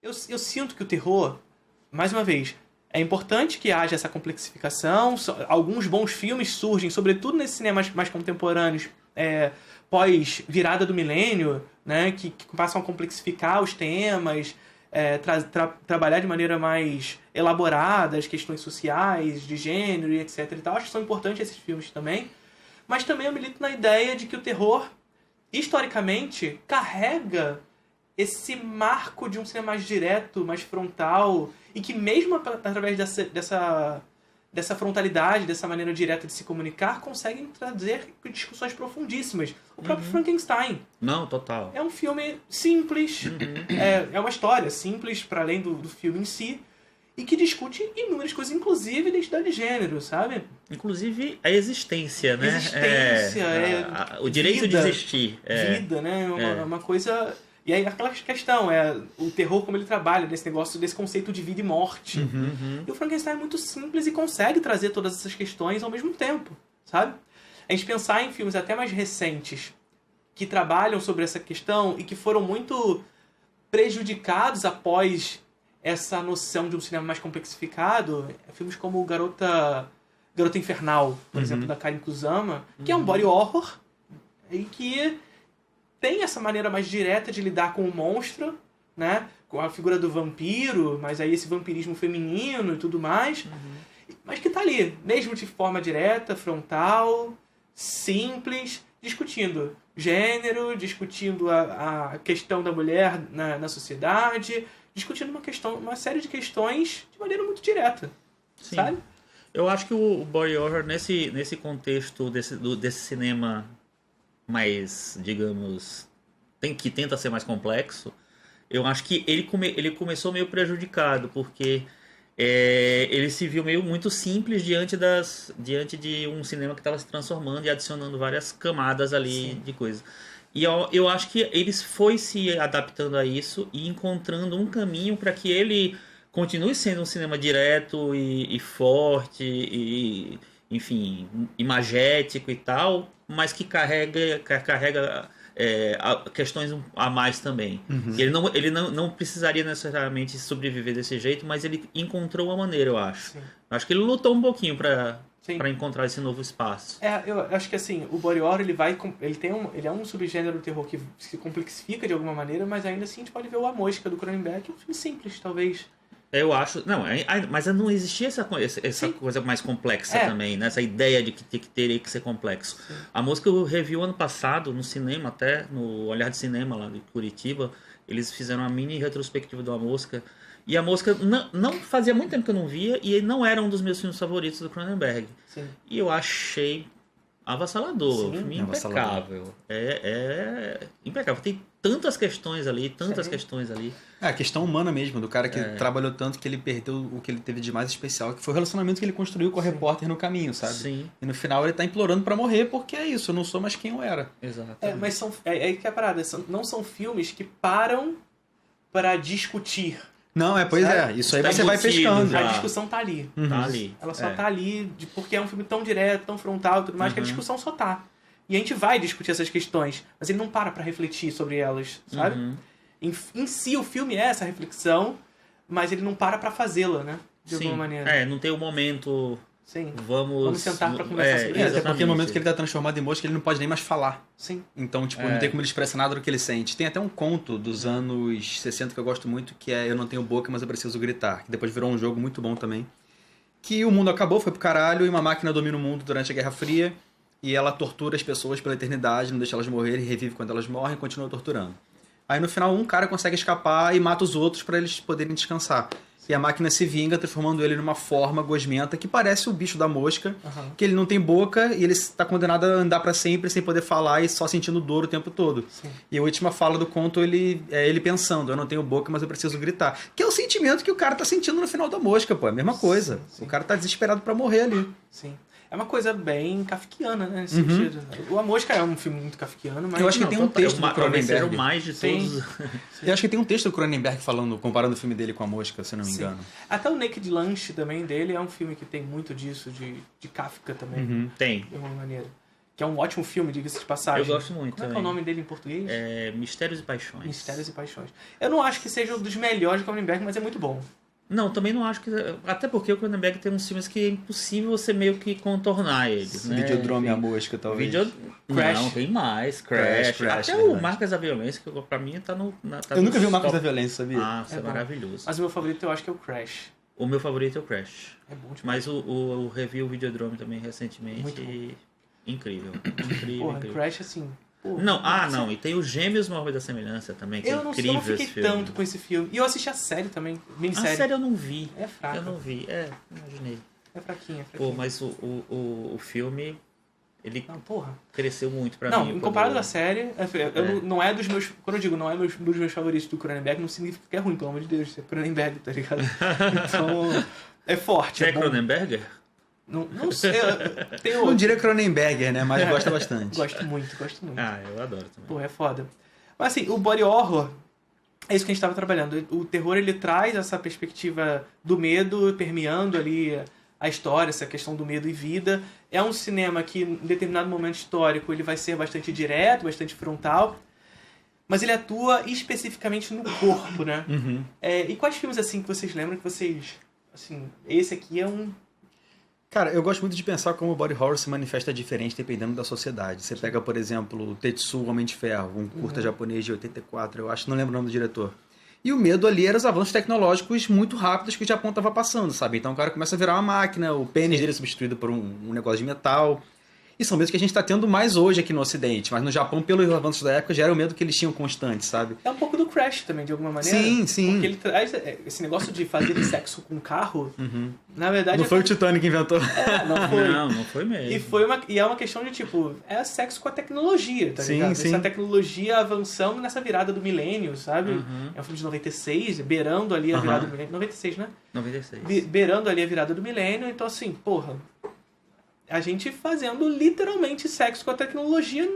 Eu sinto que o terror, mais uma vez, é importante que haja essa complexificação. Alguns bons filmes surgem, sobretudo nesses cinemas mais contemporâneos, pós-virada do milênio, né, que passam a complexificar os temas, trabalhar de maneira mais elaborada as questões sociais, de gênero e etc. e tal. Acho que são importantes esses filmes também. Mas também eu milito na ideia de que o terror, historicamente, carrega esse marco de um cinema mais direto, mais frontal, e que mesmo através dessa frontalidade, dessa maneira direta de se comunicar, conseguem trazer discussões profundíssimas. O próprio Frankenstein. Não, total. É um filme simples, é uma história simples, para além do filme em si, e que discute inúmeras coisas, inclusive identidade de gênero, sabe? Inclusive a existência, né? O direito vida, de existir. Vida, né? Uma coisa... E aí aquela questão, o terror como ele trabalha nesse negócio, desse conceito de vida e morte. E o Frankenstein é muito simples e consegue trazer todas essas questões ao mesmo tempo, sabe? A gente pensar em filmes até mais recentes que trabalham sobre essa questão e que foram muito prejudicados após essa noção de um cinema mais complexificado, filmes como Garota Infernal, por exemplo, da Karen Kusama, que é um body horror e que tem essa maneira mais direta de lidar com o monstro, né? Com a figura do vampiro, mas aí esse vampirismo feminino e tudo mais, mas que tá ali, mesmo de forma direta, frontal, simples, discutindo gênero, discutindo a questão da mulher na sociedade, discutindo uma série de questões de maneira muito direta. Sim. Sabe? Eu acho que o body horror, nesse contexto desse cinema mais, digamos, que tenta ser mais complexo, eu acho que ele começou meio prejudicado, porque ele se viu meio muito simples diante de um cinema que estava se transformando e adicionando várias camadas ali de coisa. E eu acho que ele foi se adaptando a isso e encontrando um caminho para que ele continue sendo um cinema direto e forte e, enfim, imagético e tal, mas que carrega questões a mais também. Ele não precisaria necessariamente sobreviver desse jeito, mas ele encontrou uma maneira, eu acho. Sim. Acho que ele lutou um pouquinho para encontrar esse novo espaço. Eu acho que assim, o body horror ele é um subgênero do terror que se complexifica de alguma maneira, mas ainda assim a gente pode ver o A Mosca do Cronenberg, que é um filme simples, talvez. Eu acho... Não, mas não existia essa coisa mais complexa também, né? Essa ideia de que teria que ser complexo. Sim. A Mosca eu revi ano passado, no cinema até, no Olhar de Cinema lá de Curitiba. Eles fizeram uma mini retrospectiva do A Mosca. E A Mosca não fazia muito tempo que eu não via, e não era um dos meus filmes favoritos do Cronenberg. Sim. E eu achei avassalador, um filme impecável. É impecável. Tem tantas questões ali. A questão humana mesmo, do cara que trabalhou tanto que ele perdeu o que ele teve de mais especial, que foi o relacionamento que ele construiu com o repórter no caminho, sabe? Sim. E no final ele tá implorando pra morrer porque é isso, eu não sou mais quem eu era. Exato. Mas aí que é a parada, não são filmes que param pra discutir. Não, isso aí você vai pescando. A discussão tá ali. Tá ali. Ela só tá ali porque é um filme tão direto, tão frontal e tudo mais, que a discussão só tá. E a gente vai discutir essas questões, mas ele não para refletir sobre elas, sabe? Em si, o filme é essa reflexão, mas ele não para fazê-la, né? De alguma maneira. Não tem um momento... Sim. Vamos sentar pra conversar sobre isso. Até porque no momento que ele tá transformado em mosca, ele não pode nem mais falar. Sim. Então, não tem como ele expressar nada do que ele sente. Tem até um conto dos anos 60 que eu gosto muito, que é Eu Não Tenho Boca, Mas Eu Preciso Gritar. Que depois virou um jogo muito bom também. Que o mundo acabou, foi pro caralho, e uma máquina domina o mundo durante a Guerra Fria. E ela tortura as pessoas pela eternidade, não deixa elas morrerem, revive quando elas morrem e continua torturando. Aí no final um cara consegue escapar e mata os outros para eles poderem descansar. E a máquina se vinga, transformando ele numa forma gosmenta que parece o bicho da mosca, que ele não tem boca e ele está condenado a andar para sempre sem poder falar e só sentindo dor o tempo todo. Sim. E a última fala do conto é ele pensando, eu não tenho boca, mas eu preciso gritar. Que é o sentimento que o cara tá sentindo no final da mosca, pô, é a mesma coisa. Sim. O cara tá desesperado para morrer ali. Sim. É uma coisa bem kafkiana, né, nesse sentido. A Mosca é um filme muito kafkiano, mas... Eu acho que tem um texto do Cronenberg. Mais de todos. Eu acho que tem um texto do Cronenberg comparando o filme dele com A Mosca, se não me engano. Até o Naked Lunch também dele é um filme que tem muito disso, de Kafka também. Tem. De alguma maneira. que é um ótimo filme, diga-se de passagem. Eu gosto muito. Como é que é o nome dele em português? Mistérios e Paixões. Mistérios e Paixões. Eu não acho que seja um dos melhores de Cronenberg, mas é muito bom. Não, também não acho que... Até porque o Cronenberg tem uns filmes que é impossível você meio que contornar eles, né? Videodrome e a Mosca, talvez. Crash. Não, tem mais. Crash. Até o Marcas da Violência, que pra mim tá no... Eu nunca vi o Marcas da Violência, sabia? Ah, isso é maravilhoso. Mas o meu favorito eu acho que é o Crash. O meu favorito é o Crash. É bom demais. Mas o revi o Videodrome também recentemente. Muito bom. Incrível. Porra, incrível. Crash assim... Porra, não. E tem os Gêmeos Móveis da Semelhança também, que é incrível. Eu não fiquei esse filme. tanto com esse filme. E eu assisti a série também, minissérie. A série eu não vi. É fraca. Eu não vi, imaginei. É fraquinha. Pô, mas o filme, ele porra. cresceu muito pra mim. Não, em comparado à série, não é dos meus... Quando eu digo não é dos meus favoritos do Cronenberg, não significa que é ruim, pelo amor de Deus. É Cronenberg, tá ligado? Então, é forte. Você é Cronenberger? Não sei. Não diria Cronenberger, né? Mas gosta bastante. Gosto muito. Ah, eu adoro também. Pô, é foda. Mas assim, o body horror é isso que a gente tava trabalhando. O terror, ele traz essa perspectiva do medo permeando ali a história, essa questão do medo e vida. É um cinema que, em determinado momento histórico, ele vai ser bastante direto, bastante frontal. Mas ele atua especificamente no corpo, né? Uhum. E quais filmes, assim, que vocês lembram que vocês... Assim, esse aqui é um... Cara, eu gosto muito de pensar como o body horror se manifesta diferente dependendo da sociedade. Você pega, por exemplo, Tetsuo, Homem de Ferro, um curta japonês de 84, eu acho, não lembro o nome do diretor. E o medo ali era os avanços tecnológicos muito rápidos que o Japão estava passando, sabe? Então o cara começa a virar uma máquina, o pênis dele é substituído por um negócio de metal. E são medos que a gente está tendo mais hoje aqui no Ocidente, mas no Japão, pelos avanços da época, já era o medo que eles tinham constante, sabe? É um pouco do Crash também, de alguma maneira. Sim. Porque ele traz esse negócio de fazer sexo com carro, na verdade... Não foi o Titanic que inventou. Não foi. Não foi mesmo. E é uma questão de, tipo, é sexo com a tecnologia, tá ligado? Sim. Essa tecnologia avançando nessa virada do milênio, sabe? É um filme de 96, beirando ali a virada do milênio. 96, né? 96. Beirando ali a virada do milênio, então assim, porra... A gente fazendo literalmente sexo com a tecnologia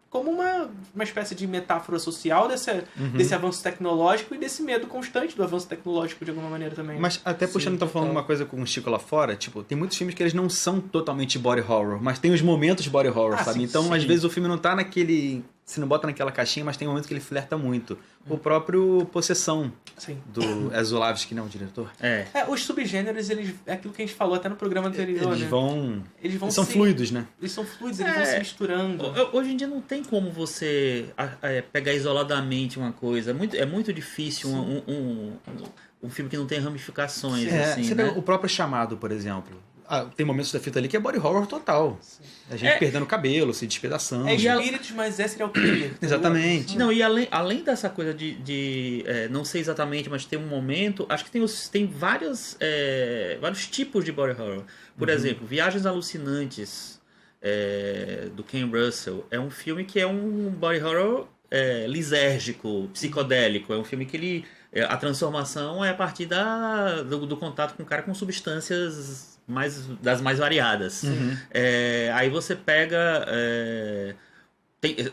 como uma espécie de metáfora social desse avanço tecnológico e desse medo constante do avanço tecnológico de alguma maneira também. Mas até puxando, tá falando uma coisa com o Chico lá fora, tipo, tem muitos filmes que eles não são totalmente body horror, mas tem os momentos body horror, sabe? Então, às vezes, o filme não tá naquele... Se não bota naquela caixinha, mas tem momentos que ele flerta muito. O próprio Possessão, do Azulavsky, não, o diretor. Os subgêneros, é aquilo que a gente falou até no programa anterior, Eles são fluidos, né? Eles são fluidos, eles vão se misturando. Hoje em dia não tem como você pegar isoladamente uma coisa. É muito difícil um filme que não tem ramificações, assim, você né? pega o próprio Chamado, por exemplo. Tem momentos da fita ali que é body horror total. Sim. A gente perdendo o cabelo, se despedaçando. Espíritos, mas é serial killer. Exatamente. Não, e além dessa coisa de não sei exatamente, mas tem um momento... Acho que tem vários tipos de body horror. Por exemplo, Viagens Alucinantes, do Ken Russell. É um filme que é um body horror lisérgico, psicodélico. É um filme que a transformação é a partir do contato com o cara com substâncias das mais variadas. Aí você pega...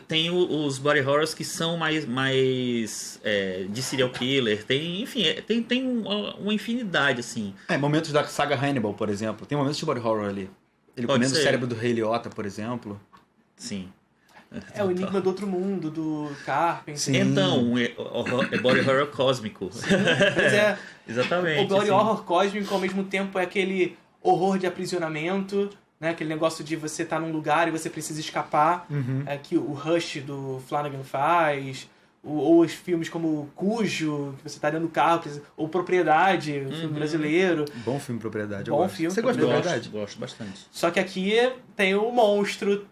Tem os body horrors que são mais de serial killer. Tem uma infinidade, assim. Momentos da saga Hannibal, por exemplo. Tem momentos de body horror ali. Ele comendo o cérebro do Ray Liotta, por exemplo. Sim. O Enigma do Outro Mundo, do Carpenter. Sim. Então, é body horror cósmico. Pois é. Exatamente. O body horror cósmico, ao mesmo tempo, é aquele horror de aprisionamento, né? Aquele negócio de você estar num lugar e você precisa escapar, que o Rush do Flanagan faz, ou os filmes como Cujo, que você está dentro do carro, ou Propriedade, um filme brasileiro. Bom filme, Propriedade. Bom filme. Você gosta de Propriedade? Gosto bastante. Só que aqui tem o monstro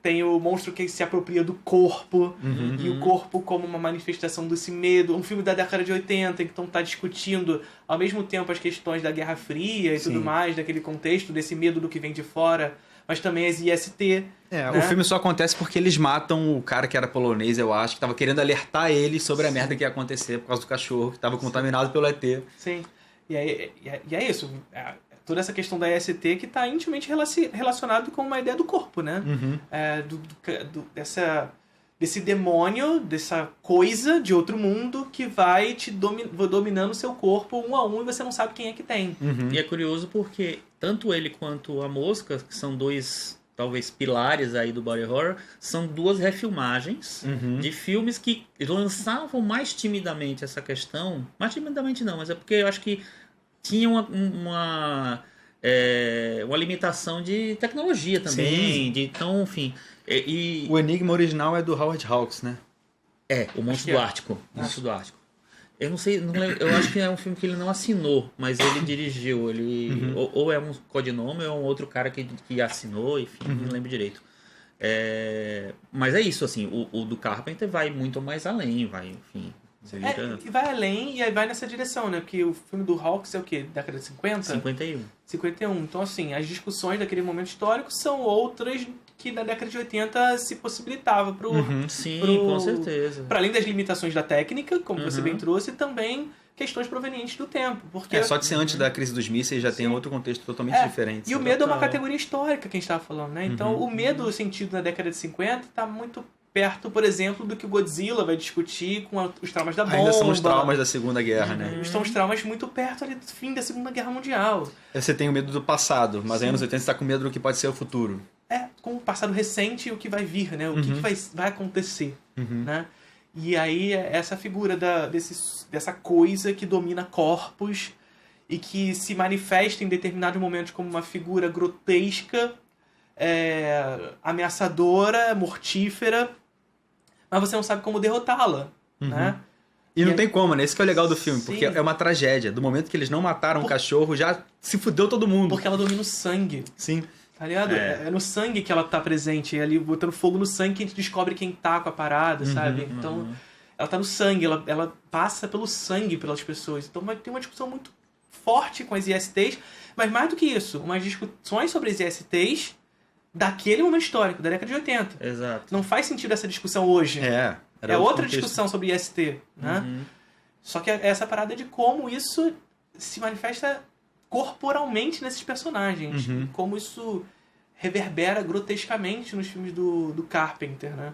que se apropria do corpo, e o corpo como uma manifestação desse medo. Um filme da década de 80, então está discutindo ao mesmo tempo as questões da Guerra Fria e tudo mais, daquele contexto, desse medo do que vem de fora, mas também as IST. Né? O filme só acontece porque eles matam o cara que era polonês, eu acho, que estava querendo alertar ele sobre a merda que ia acontecer por causa do cachorro, que estava contaminado pelo ET. Sim. E é isso. Toda essa questão da IST que está intimamente relacionado com uma ideia do corpo, né? Desse demônio, dessa coisa de outro mundo que vai te dominando o seu corpo um a um e você não sabe quem é que tem. E é curioso porque tanto ele quanto a mosca, que são dois talvez pilares aí do body horror, são 2 refilmagens de filmes que lançavam mais timidamente essa questão. Mais timidamente não, mas é porque eu acho que tinha uma limitação de tecnologia também. Então, enfim. O Enigma original é do Howard Hawks, né? O Monstro do Ártico. Monstro do Ártico. Eu não sei, não lembro, eu acho que é um filme que ele não assinou, mas ele dirigiu. Ele ou é um codinome ou é um outro cara que assinou, enfim, não lembro direito. Mas é isso, assim, o do Carpenter vai muito mais além, vai, enfim. E vai além e aí vai nessa direção, né? Porque o filme do Hawks é o quê? Década de 50? 51. Então, assim, as discussões daquele momento histórico são outras que na década de 80 se possibilitava com certeza. Para além das limitações da técnica, como você bem trouxe, também questões provenientes do tempo. Porque só de ser antes da crise dos mísseis já tem outro contexto totalmente diferente. E o medo é uma categoria histórica que a gente estava falando, né? Então, o medo sentido na década de 50 está muito perto, por exemplo, do que o Godzilla vai discutir com os traumas da bomba. Ainda são os traumas da Segunda Guerra, né? São os traumas muito perto ali do fim da Segunda Guerra Mundial. Você tem o medo do passado, mas em anos 80 você está com medo do que pode ser o futuro. Com o passado recente e o que vai vir, né? O que vai acontecer, né? E aí essa figura dessa coisa que domina corpos e que se manifesta em determinados momentos como uma figura grotesca, ameaçadora, mortífera, mas você não sabe como derrotá-la, né? E não tem como, né? Esse que é o legal do filme, porque é uma tragédia. Do momento que eles não mataram o cachorro, já se fudeu todo mundo. Porque ela domina o sangue. Sim. Tá ligado? É no sangue que ela tá presente. Ali, botando fogo no sangue que a gente descobre quem tá com a parada, sabe? Então, ela tá no sangue. Ela passa pelo sangue pelas pessoas. Então, tem uma discussão muito forte com as ISTs. Mas mais do que isso, umas discussões sobre as ISTs daquele momento histórico, da década de 80. Exato. Não faz sentido essa discussão hoje. É outra discussão sobre IST, né? Só que essa parada de como isso se manifesta corporalmente nesses personagens. Como isso reverbera grotescamente nos filmes do Carpenter, né?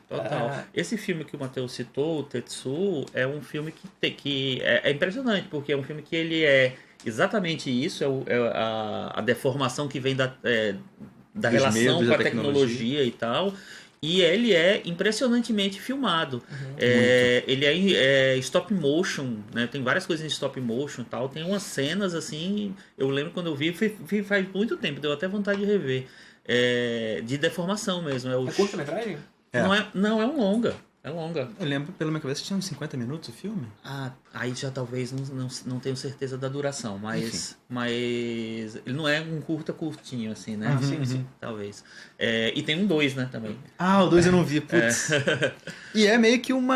Total. Esse filme que o Matheus citou, o Tetsuo, é um filme que é impressionante, porque é um filme que ele é exatamente isso, a deformação que vem da relação com a tecnologia e tal. E ele é impressionantemente filmado. Ele é stop motion, né? Tem várias coisas em stop motion e tal. Tem umas cenas assim, eu lembro quando eu vi faz muito tempo, deu até vontade de rever. De deformação mesmo. É curta-metragem? Não, é um longa. É longa. Eu lembro, pela minha cabeça, tinha uns 50 minutos o filme. Aí já talvez não tenho certeza da duração, mas ele não é um curtinho, assim, né? Sim. Talvez. E tem um 2, né, também. O 2 eu não vi, putz. E é meio que um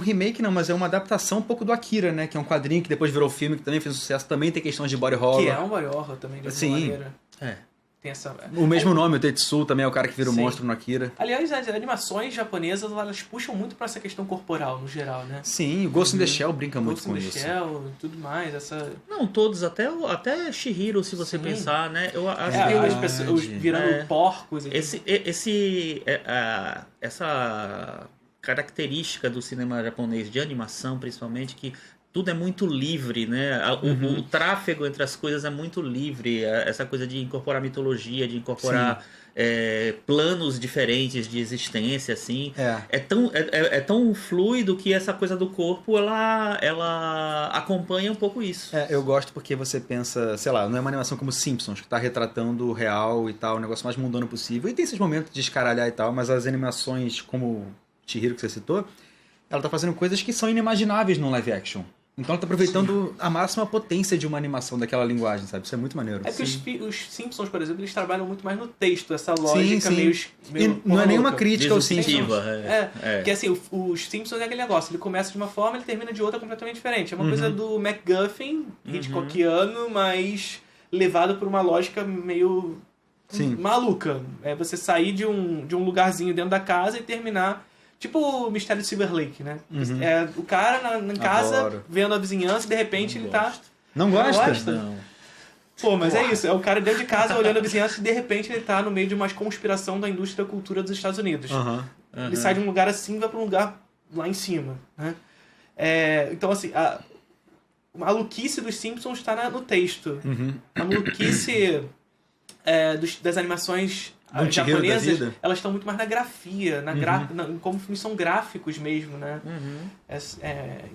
remake, não, mas é uma adaptação um pouco do Akira, né? Que é um quadrinho que depois virou filme, que também fez sucesso, também tem questões de body horror. Que é um body horror também, de alguma maneira. Tem o mesmo nome, o Tetsuo, também é o cara que vira o monstro no Akira. Aliás, as animações japonesas, elas puxam muito pra essa questão corporal, no geral, né? Sim, o Ghost in the Shell brinca muito com isso. Ghost in the Shell, tudo mais, Não, todos, até Chihiro, se você pensar, né? Eu acho que as pessoas virando porcos. Essa característica do cinema japonês, de animação, principalmente, que tudo é muito livre, né? O tráfego entre as coisas é muito livre. Essa coisa de incorporar mitologia, de incorporar planos diferentes de existência, assim. É tão fluido que essa coisa do corpo, ela acompanha um pouco isso. Eu gosto porque você pensa, sei lá, não é uma animação como Simpsons, que tá retratando o real e tal, o negócio mais mundano possível. E tem esses momentos de escaralhar e tal, mas as animações como Chihiro, que você citou, ela tá fazendo coisas que são inimagináveis no live action. Então ela tá aproveitando a máxima potência de uma animação daquela linguagem, sabe? Isso é muito maneiro. Que os Simpsons, por exemplo, eles trabalham muito mais no texto, essa lógica meio não é nenhuma crítica aos Simpsons. Porque assim, os Simpsons é aquele negócio, ele começa de uma forma, ele termina de outra completamente diferente. É uma coisa do MacGuffin, Hitchcockiano, mas levado por uma lógica meio maluca. É você sair de um lugarzinho dentro da casa e terminar... Tipo o Mistério de Silver Lake, né? O cara na casa, vendo a vizinhança, e de repente ele tá... Não gosta? Não. Pô, mas é isso. É o cara dentro de casa, olhando a vizinhança, e de repente ele tá no meio de uma conspiração da indústria da cultura dos Estados Unidos. Ele sai de um lugar assim e vai pra um lugar lá em cima, né? Então, assim, a maluquice dos Simpsons está no texto. A maluquice das animações Do Chihiro da japonesas, vida? elas estão muito mais na grafia, em como filmes são gráficos mesmo, né?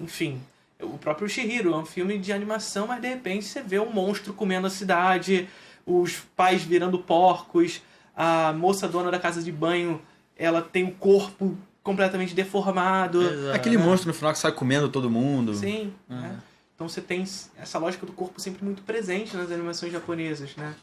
Enfim, o próprio Chihiro é um filme de animação, mas de repente você vê um monstro comendo a cidade, os pais virando porcos, a moça dona da casa de banho, ela tem o corpo completamente deformado. Exato. Aquele monstro no final que sai comendo todo mundo. Sim, né? Então você tem essa lógica do corpo sempre muito presente nas animações japonesas, né?